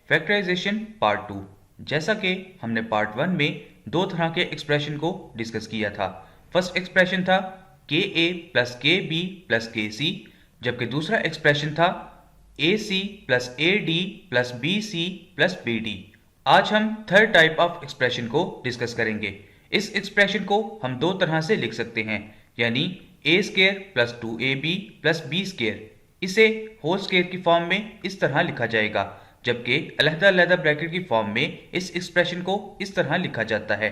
Factorisation part 2। जैसा कि हमने पार्ट 1 में दो तरह के एक्सप्रेशन को डिस्कस किया था। फर्स्ट एक्सप्रेशन था K A plus K B plus K C, जबकि दूसरा एक्सप्रेशन था A C plus A D plus B C plus B D. आज हम थर्ड टाइप ऑफ एक्सप्रेशन को डिस्कस करेंगे। इस एक्सप्रेशन को हम दो तरह से लिख सकते हैं, यानी a square plus 2ab plus b square. इसे होल स्क्वायर की फॉर्म में इस तरह लिखा जाएगा, जबकि अलग-अलग ब्रैकेट की फॉर्म में इस एक्सप्रेशन को इस तरह लिखा जाता है।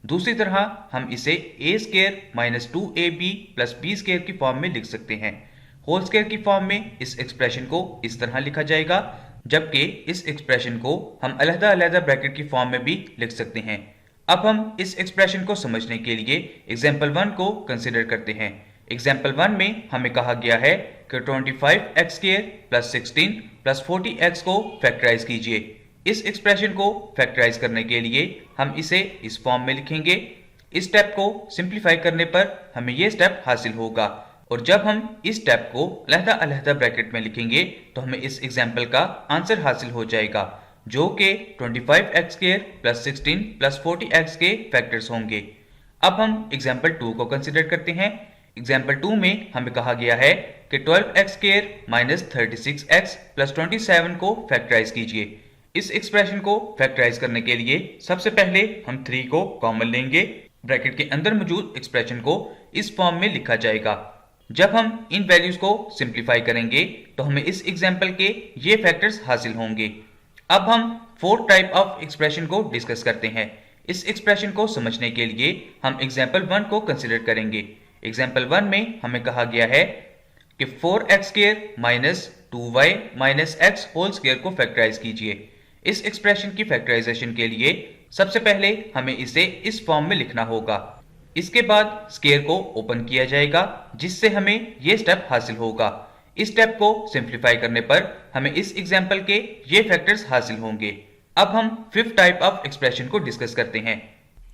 दूसरी तरह हम इसे a square minus 2ab plus b square की फॉर्म में लिख सकते हैं। होल स्क्वायर की फॉर्म में इस एक्सप्रेशन को इस तरह लिखा जाएगा, जबकि इस एक्सप्रेशन को हम अलग-अलग ब्रैकेट की फॉर्म में भी लिख सकते हैं। अब हम इस एक्सप्रेशन को समझने के लिए एग्जाम्पल 1 को कंसिडर करते हैं। एग्जाम्पल 1 में हमें कहा गया है कि 25x² प्लस 16 प्लस 40x को फैक्टराइज कीजिए। इस एक्सप्रेशन को फैक्टराइज करने के लिए हम इसे इस फॉर्म में लिखेंगे। इस स्टेप को सिंप्लीफाई करने पर हमें ये स्टेप हासिल होगा, और जब हम इस स्टेप को अलग-अलग ब्रैकेट में लिखेंगे तो हमें इस एग्जाम्पल का आंसर हासिल हो जाएगा, जो कि 25x² प्लस 16 प्लस 40x के फैक्टर्स होंगे। अब हम एग्जाम्पल 2 को कंसिडर करते हैं। एग्जाम्पल 2 में हमें कहा गया है कि 12x² माइनस 36x प्लस 27 को फैक्टराइज कीजिए। इस एक्सप्रेशन को फैक्टराइज करने के लिए सबसे पहले हम 3 को कॉमन लेंगे। ब्रैकेट के अंदर मौजूद एक्सप्रेशन को इस फॉर्म में लिखा जाएगा। जब हम इन वैल्यूज को सिंप्लीफाई करेंगे तो हमें इस एग्जाम्पल के ये फैक्टर्स हासिल होंगे। अब हम फोर्थ टाइप ऑफ एक्सप्रेशन को डिस्कस करते हैं। इस एक्सप्रेशन को समझने के लिए हम एग्जाम्पल 1 को कंसिडर करेंगे। एग्जाम्पल 1 में हमें कहा गया है कि 4x² minus 2y minus x whole square को फैक्टराइज कीजिए। इस एक्सप्रेशन की फैक्टराइजेशन के लिए सबसे पहले हमें इसे इस फॉर्म में लिखना होगा। इसके बाद स्क्वायर को ओपन किया जाएगा, जिससे हमें ये स्टेप हासिल होगा। इस स्टेप को सिंप्लीफाई करने पर हमें इस एग्जाम्पल के ये फैक्टर्स हासिल होंगे। अब हम फिफ्थ टाइप ऑफ एक्सप्रेशन को डिस्कस करते हैं।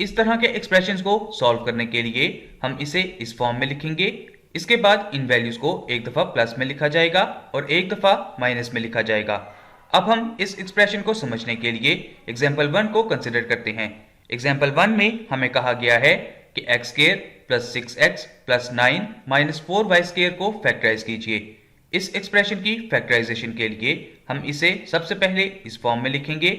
इस तरह के एक्सप्रेशंस को सॉल्व करने के लिए हम इसे इस फॉर्म में लिखेंगे। इसके बाद इन वैल्यूज को एक दफा प्लस में लिखा जाएगा और एक दफा माइनस में लिखा जाएगा। अब हम इस एक्सप्रेशन को समझने के लिए एग्जाम्पल 1 को कंसिडर करते हैं। एग्जाम्पल 1 में हमें कहा गया है कि x² plus 6x plus 9 minus 4y² को फैक्टराइज कीजिए। इस एक्सप्रेशन की फैक्टराइजेशन के लिए हम इसे सबसे पहले इस फॉर्म में लिखेंगे।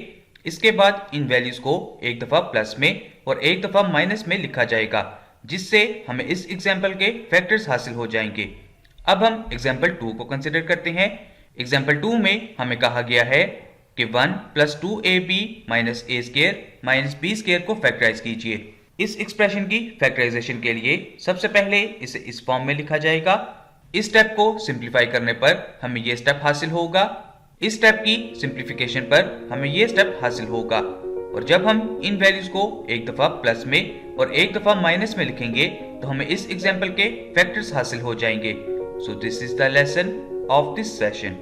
इसके बाद इन वैल्यूज को एक दफा प्लस में और एक दफा माइनस में लिखा जाएगा, जिससे हमें इस एग्जाम्पल के फैक्टर्स हासिल हो जाएंगे। अब हम एग्जाम्पल 2 को कंसिडर करते हैं। एग्जाम्पल 2 में हमें कहा गया है कि 1 plus 2ab minus a² minus b² को फैक्टराइज कीजिए। इस एक्सप्रेशन की फैक्टराइजेशन के लिए सबसे पहले इसे इस फॉर्म में लिखा जाएगा। इस स्टेप को सिंप्लीफाई करने पर हमें ये स्टेप हासिल होगा। इस स्टेप की सिंप्लीफिकेशन पर हमें ये स्टेप हासिल होगा, और जब हम इन वैल्यूज को एक दफा प्लस में और एक दफा माइनस में लिखेंगे तो हमें इस एग्जाम्पल के फैक्टर्स हासिल हो जाएंगे। So this is the lesson of this session.